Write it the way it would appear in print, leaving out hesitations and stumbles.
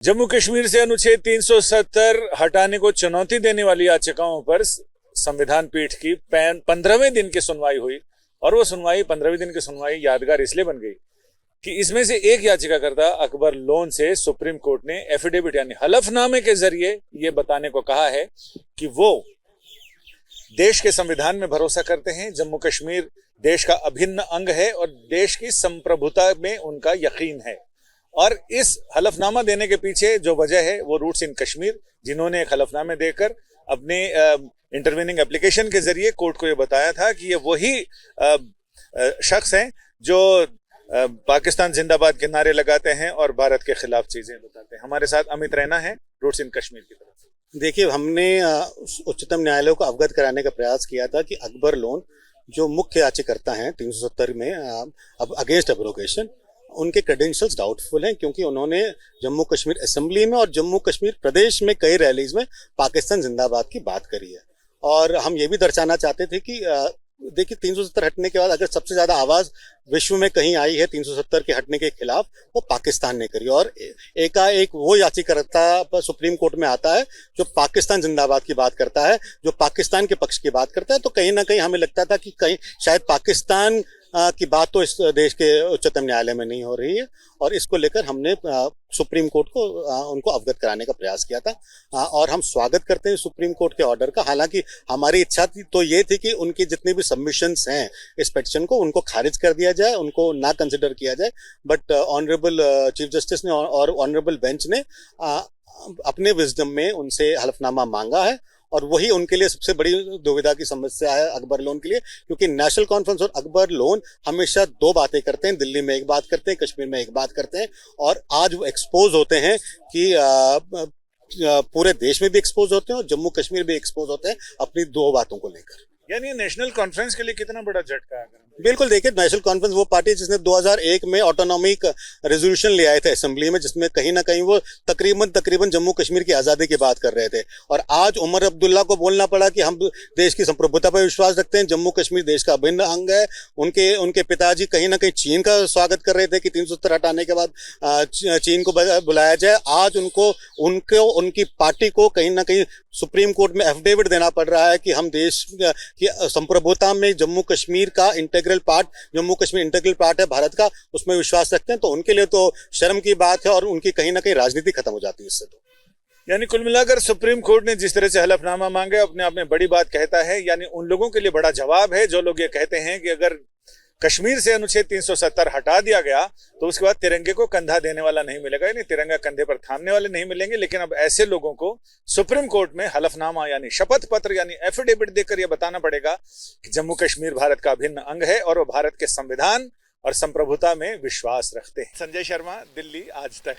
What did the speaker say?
जम्मू कश्मीर से अनुच्छेद 370 हटाने को चुनौती देने वाली याचिकाओं पर संविधान पीठ की 15वें दिन की सुनवाई हुई। और वो सुनवाई 15वें दिन की सुनवाई यादगार इसलिए बन गई कि इसमें से एक याचिकाकर्ता अकबर लोन से सुप्रीम कोर्ट ने एफिडेविट यानी हलफनामे के जरिए ये बताने को कहा है कि वो देश के संविधान में भरोसा करते हैं, जम्मू कश्मीर देश का अभिन्न अंग है और देश की संप्रभुता में उनका यकीन है। और इस हलफनामा देने के पीछे जो वजह है वो रूट्स इन कश्मीर, जिन्होंने एक हलफनामे देकर अपने इंटरवीनिंग एप्लीकेशन के जरिए कोर्ट को ये बताया था कि ये वही शख्स हैं जो पाकिस्तान जिंदाबाद के नारे लगाते हैं और भारत के खिलाफ चीजें बताते हैं। हमारे साथ अमित रैना है रूट्स इन कश्मीर की तरफ से। देखिए, हमने उच्चतम न्यायालय को अवगत कराने का प्रयास किया था कि अकबर लोन जो मुख्य याचिकाकर्ता हैं 370 में अब अगेंस्ट एब्रोगेशन, उनके क्रेडेंशियल्स डाउटफुल हैं, क्योंकि उन्होंने जम्मू कश्मीर असेंबली में और जम्मू कश्मीर प्रदेश में कई रैलीज में पाकिस्तान जिंदाबाद की बात करी है। और हम ये भी दर्शाना चाहते थे कि देखिए, 370 हटने के बाद अगर सबसे ज्यादा आवाज विश्व में कहीं आई है 370 के हटने के खिलाफ, वो पाकिस्तान ने करी। और एकाएक वो याचिकाकर्ता सुप्रीम कोर्ट में आता है जो पाकिस्तान जिंदाबाद की बात करता है, जो पाकिस्तान के पक्ष की बात करता है। तो कहीं ना कहीं हमें लगता था कि कहीं शायद पाकिस्तान की बात तो इस देश के उच्चतम न्यायालय में नहीं हो रही है, और इसको लेकर हमने सुप्रीम कोर्ट को उनको अवगत कराने का प्रयास किया था। और हम स्वागत करते हैं सुप्रीम कोर्ट के ऑर्डर का। हालांकि हमारी इच्छा तो ये थी कि उनकी जितने भी सबमिशंस हैं इस पिटीशन को, उनको खारिज कर दिया जाए, उनको ना कंसिडर किया जाए। बट ऑनरेबल चीफ जस्टिस ने और ऑनरेबल बेंच ने अपने विजडम में उनसे हलफनामा मांगा है, और वही उनके लिए सबसे बड़ी दुविधा की समस्या है अकबर लोन के लिए, क्योंकि नेशनल कॉन्फ्रेंस और अकबर लोन हमेशा दो बातें करते हैं। दिल्ली में एक बात करते हैं, कश्मीर में एक बात करते हैं, और आज वो एक्सपोज होते हैं कि पूरे देश में भी एक्सपोज होते हैं और जम्मू कश्मीर भी एक्सपोज होते हैं अपनी दो बातों को लेकर। यानी नेशनल कॉन्फ्रेंस के लिए कितना बड़ा झटका है? बिल्कुल, देखिए, नेशनल कॉन्फ्रेंस वो पार्टी जिसने 2001 में ऑटोनॉमिक रेजोल्यूशन ले आए थे असेंबली में, जिसमें कहीं ना कहीं वो तकरीबन जम्मू कश्मीर की आज़ादी की बात कर रहे थे। और आज उमर अब्दुल्ला को बोलना पड़ा कि हम देश की संप्रभुता पर विश्वास रखते हैं, जम्मू कश्मीर देश का अभिन्न अंग है। उनके पिताजी कहीं ना कहीं चीन का स्वागत कर रहे थे कि 370 हटाने के बाद चीन को बुलाया जाए। आज उनकी पार्टी को कहीं ना कहीं सुप्रीम कोर्ट में एफिडेविट देना पड़ रहा है कि हम देश की संप्रभुता में जम्मू कश्मीर का जम्मू कश्मीर इंटीग्रल पार्ट है भारत का, उसमें विश्वास रखते हैं। तो उनके लिए तो शर्म की बात है, और उनकी कहीं ना कहीं राजनीति खत्म हो जाती है इससे। तो यानी कुल मिलाकर सुप्रीम कोर्ट ने जिस तरह से हलफनामा मांगा अपने आप में बड़ी बात कहता है। यानी उन लोगों के लिए बड़ा जवाब है जो लोग ये कहते हैं कि अगर कश्मीर से अनुच्छेद 370 हटा दिया गया तो उसके बाद तिरंगे को कंधा देने वाला नहीं मिलेगा, यानी तिरंगा कंधे पर थामने वाले नहीं मिलेंगे। लेकिन अब ऐसे लोगों को सुप्रीम कोर्ट में हलफनामा यानी शपथ पत्र यानी एफिडेविट देकर यह बताना पड़ेगा कि जम्मू कश्मीर भारत का अभिन्न अंग है और वो भारत के संविधान और संप्रभुता में विश्वास रखते हैं। संजय शर्मा, दिल्ली, आज तक।